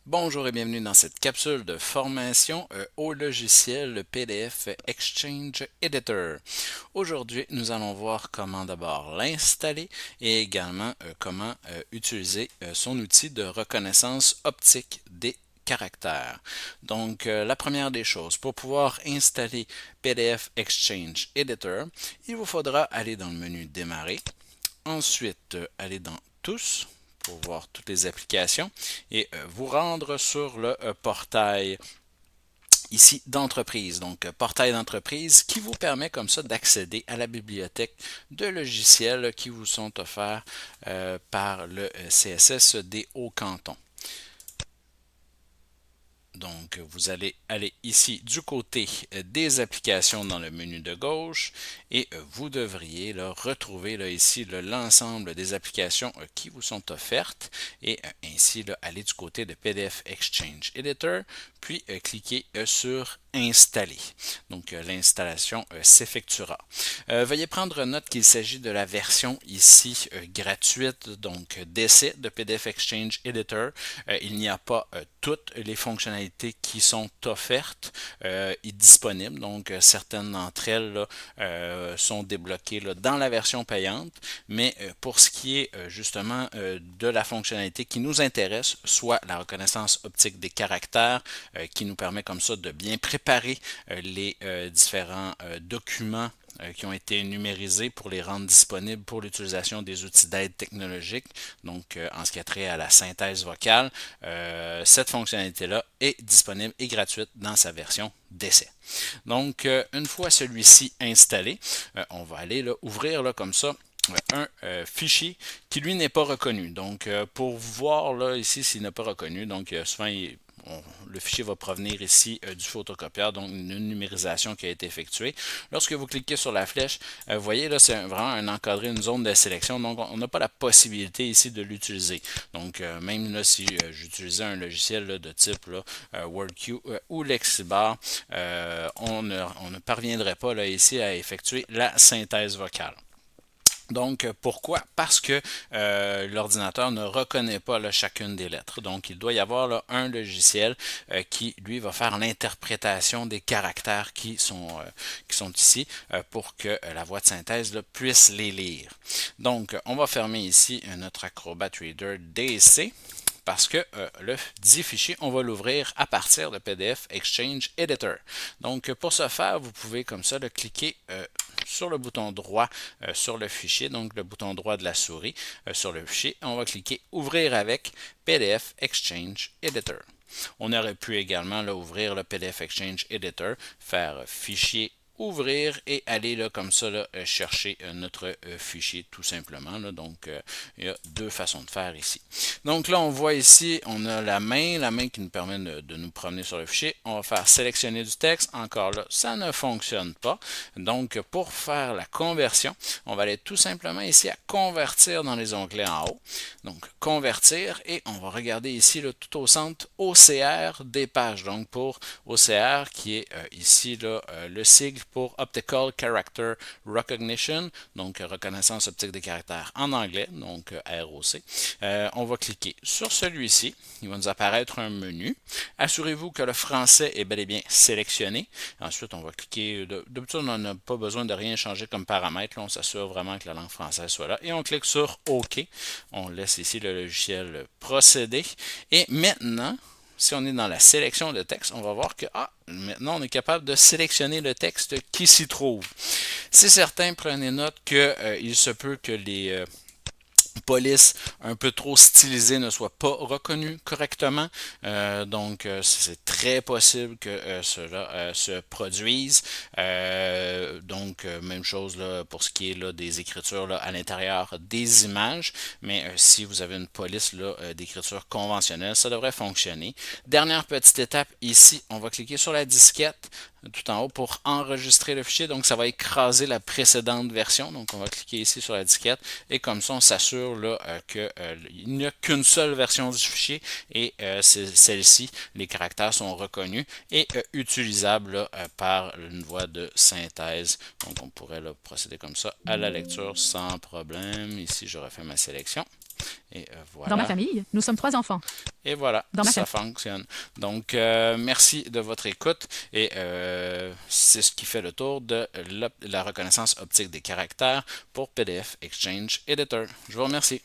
Bonjour et bienvenue dans cette capsule de formation au logiciel PDF Exchange Editor. Aujourd'hui, nous allons voir comment d'abord l'installer et également comment utiliser son outil de reconnaissance optique des caractères. Donc, la première des choses, pour pouvoir installer PDF Exchange Editor, il vous faudra aller dans le menu Démarrer, ensuite aller dans Tous, pour voir toutes les applications et vous rendre sur le portail ici d'entreprise. Donc, portail d'entreprise qui vous permet comme ça d'accéder à la bibliothèque de logiciels qui vous sont offerts par le CSS des Hauts-Cantons. Donc, vous allez aller ici du côté des applications dans le menu de gauche et vous devriez là, retrouver là, ici l'ensemble des applications qui vous sont offertes et ainsi là, aller du côté de PDF Exchange Editor, puis cliquer sur Installer. Donc, l'installation s'effectuera. Veuillez prendre note qu'il s'agit de la version ici gratuite, donc d'essai de PDF Exchange Editor. Il n'y a pas toutes les fonctionnalités qui sont offertes et disponibles. Donc, certaines d'entre elles là, sont débloquées là, dans la version payante. Mais pour ce qui est justement de la fonctionnalité qui nous intéresse, soit la reconnaissance optique des caractères, qui nous permet comme ça de bien préparer les différents documents qui ont été numérisés pour les rendre disponibles pour l'utilisation des outils d'aide technologique. Donc, en ce qui a trait à la synthèse vocale, cette fonctionnalité-là est disponible et gratuite dans sa version d'essai. Donc, une fois celui-ci installé, on va aller là, ouvrir là, comme ça un fichier qui lui n'est pas reconnu. Donc, pour voir là ici s'il n'est pas reconnu, donc souvent le fichier va provenir ici du photocopieur, donc une numérisation qui a été effectuée. Lorsque vous cliquez sur la flèche, vous voyez là, c'est vraiment un encadré, une zone de sélection, donc on n'a pas la possibilité ici de l'utiliser. Donc, même là, si j'utilisais un logiciel là, de type là, WordQ ou Lexibar, on ne parviendrait pas là, ici à effectuer la synthèse vocale. Donc, pourquoi? Parce que l'ordinateur ne reconnaît pas là, chacune des lettres. Donc, il doit y avoir là, un logiciel qui, lui, va faire l'interprétation des caractères qui sont ici pour que la voix de synthèse là, puisse les lire. Donc, on va fermer ici notre Acrobat Reader DC parce que le dit fichier, on va l'ouvrir à partir de PDF Exchange Editor. Donc, pour ce faire, vous pouvez comme ça le cliquer sur le bouton droit sur le fichier, donc le bouton droit de la souris sur le fichier. On va cliquer Ouvrir avec PDF Exchange Editor. On aurait pu également là, ouvrir le PDF Exchange Editor, faire Fichier, ouvrir et aller là, comme ça là, chercher notre fichier tout simplement. Là. Donc, il y a deux façons de faire ici. Donc là, on voit ici, on a la main qui nous permet de nous promener sur le fichier. On va faire sélectionner du texte. Encore là, ça ne fonctionne pas. Donc, pour faire la conversion, on va aller tout simplement ici à convertir dans les onglets en haut. Donc, convertir et on va regarder ici là, tout au centre OCR des pages. Donc, pour OCR qui est ici là, le sigle pour Optical Character Recognition, donc reconnaissance optique des caractères en anglais, donc ROC. On va cliquer sur celui-ci. Il va nous apparaître un menu. Assurez-vous que le français est bel et bien sélectionné. Ensuite, on va cliquer. D'habitude, on n'a pas besoin de rien changer comme paramètre. Là, on s'assure vraiment que la langue française soit là. Et on clique sur OK. On laisse ici le logiciel procéder. Et maintenant, si on est dans la sélection de texte, on va voir que maintenant on est capable de sélectionner le texte qui s'y trouve. C'est certain, prenez note qu'il se peut que les police un peu trop stylisée ne soit pas reconnue correctement. Donc, c'est très possible que cela se produise. Donc, même chose là, pour ce qui est là, des écritures là, à l'intérieur des images. Mais si vous avez une police d'écriture conventionnelle, ça devrait fonctionner. Dernière petite étape, ici, on va cliquer sur la disquette tout en haut pour enregistrer le fichier. Donc, ça va écraser la précédente version. Donc, on va cliquer ici sur la disquette et comme ça, on s'assure qu'il n'y a qu'une seule version du fichier et celle-ci, les caractères sont reconnus et utilisables par une voix de synthèse. Donc, on pourrait procéder comme ça à la lecture sans problème. Ici, je refais ma sélection. Et Dans ma voilà. famille, nous sommes 3 enfants. Et voilà, Dans ma ça famille. fonctionne. Donc, merci de votre écoute et c'est ce qui fait le tour de la reconnaissance optique des caractères pour PDF Exchange Editor. Je vous remercie.